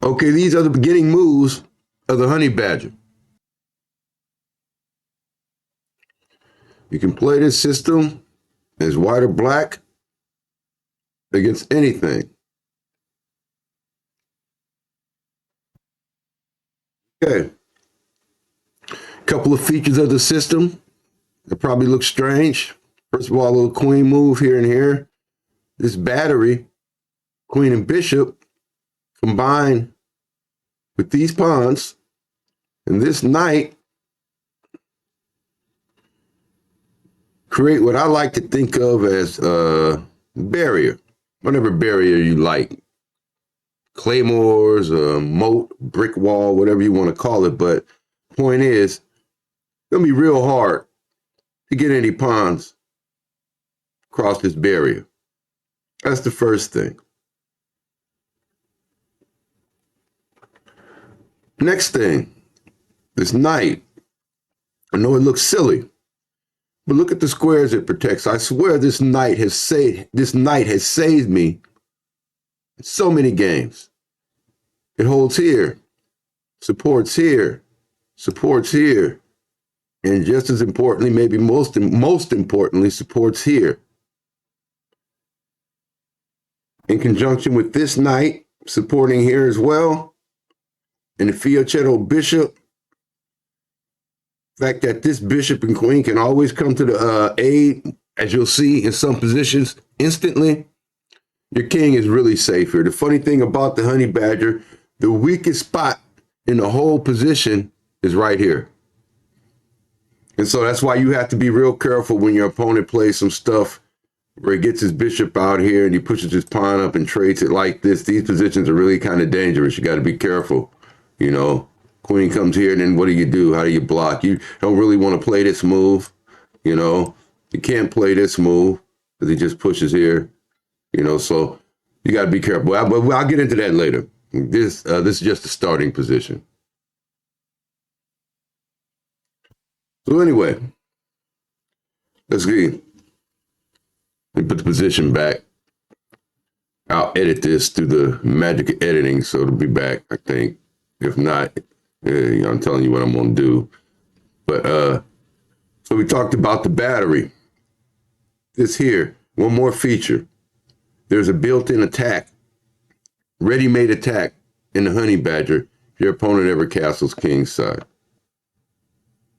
Okay, these are the beginning moves of the Honeybadger. You can play this system as white or black against anything. Okay. Couple of features of the system that probably look strange. First of all, a little queen move here and here. This battery, queen and bishop, combined with these pawns, and this knight create what I like to think of as a barrier, whatever barrier you like. Claymores, moat, brick wall, whatever you want to call it. But point is, it's going to be real hard to get any pawns across this barrier. That's the first thing. Next thing, this knight. I know it looks silly, but look at the squares it protects. I swear this knight has saved me in so many games. It holds here, supports here, supports here, and just as importantly, maybe most importantly, supports here. In conjunction with this knight supporting here as well, and the Fianchetto bishop, the fact that this bishop and queen can always come to the aid, as you'll see in some positions, instantly, your king is really safe here. The funny thing about the Honeybadger, the weakest spot in the whole position is right here. And so that's why you have to be real careful when your opponent plays some stuff where he gets his bishop out here and he pushes his pawn up and trades it like this. These positions are really kind of dangerous. You got to be careful, you know. Queen comes here, and then what do? How do you block? You don't really want to play this move, you know. You can't play this move because he just pushes here, you know. So you got to be careful. But I'll get into that later. This is just the starting position. So anyway, let's see. Let me put the position back. I'll edit this through the magic of editing, so it'll be back, I think. If not, you know, I'm telling you what I'm going to do. But so we talked about the battery. This here, one more feature. There's a built-in attack, ready-made attack in the Honeybadger if your opponent ever castles kingside.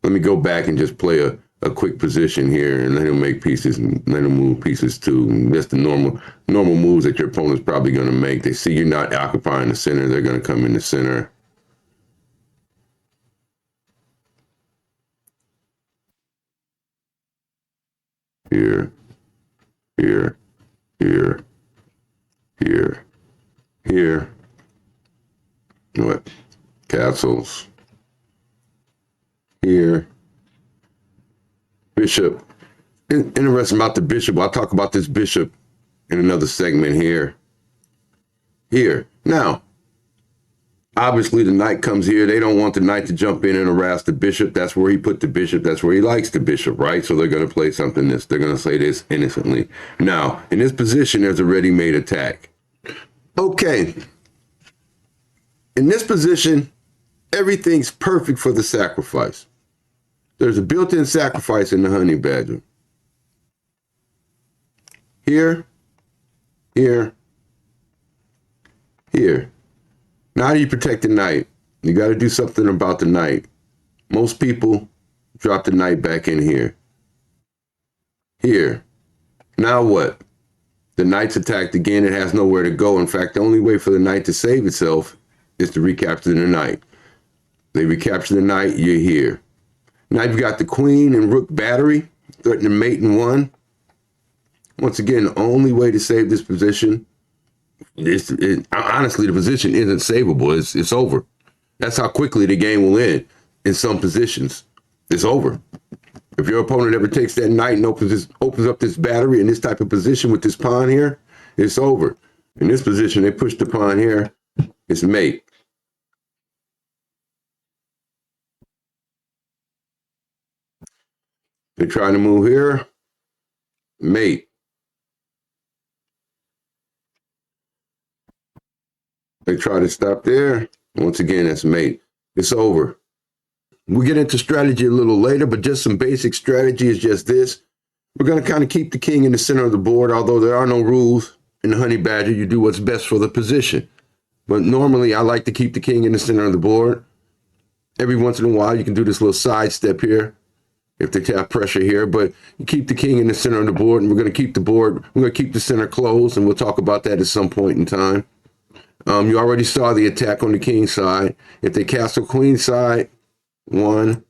Let me go back and just play a quick position here and let him make pieces and let him move pieces too. And that's the normal moves that your opponent's probably going to make. They see you're not occupying the center, they're going to come in the center. Here, here, here, here, here. What? Castles. Here. Bishop. Interesting about the bishop. I'll talk about this bishop in another segment here. Here. Now, obviously the knight comes here. They don't want the knight to jump in and harass the bishop. That's where he put the bishop. That's where he likes the bishop, right? So they're going to play something this. They're going to say this innocently. Now, in this position, there's a ready-made attack. Okay. In this position, everything's perfect for the sacrifice. There's a built-in sacrifice in the Honeybadger. Here, here, here. Now how do you protect the knight? You got to do something about the knight. Most people drop the knight back in here. Here. Now what? The knight's attacked again. It has nowhere to go. In fact, the only way for the knight to save itself is to recapture the knight. They recapture the knight, you're here. Now you've got the queen and rook battery, threatening to mate in one. Once again, the only way to save this position honestly, the position isn't savable. It's over. That's how quickly the game will end in some positions. It's over. If your opponent ever takes that knight and opens up this battery in this type of position with this pawn here, it's over. In this position, they push the pawn here, it's mate. They're trying to move here, mate. They try to stop there. Once again, that's mate. It's over. We'll get into strategy a little later, but just some basic strategy is just this. We're going to kind of keep the king in the center of the board, although there are no rules in the Honeybadger. You do what's best for the position. But normally, I like to keep the king in the center of the board. Every once in a while, you can do this little side step here if they have pressure here, but you keep the king in the center of the board, and we're going to keep the board, we're going to keep the center closed, and we'll talk about that at some point in time. You already saw the attack on the king side. If they castle queen side, 1,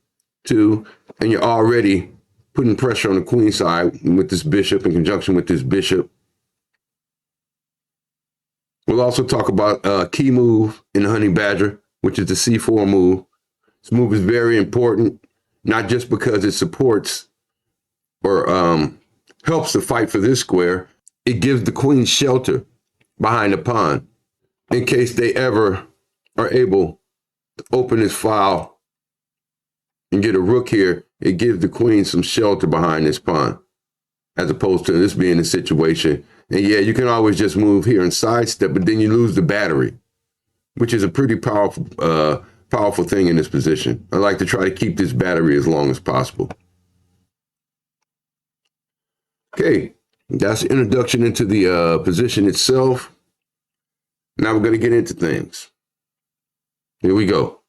2, and you're already putting pressure on the queen side with this bishop in conjunction with this bishop. We'll also talk about a key move in the Honeybadger, which is the c4 move. This move is very important, not just because it supports or helps the fight for this square. It gives the queen shelter behind the pawn in case they ever are able to open this file and get a rook here. It gives the queen some shelter behind this pawn, as opposed to this being a situation. And yeah, you can always just move here and sidestep, but then you lose the battery, which is a pretty powerful thing in this position. I like to try to keep this battery as long as possible. Okay, that's the introduction into the position itself. Now we're going to get into things. Here we go.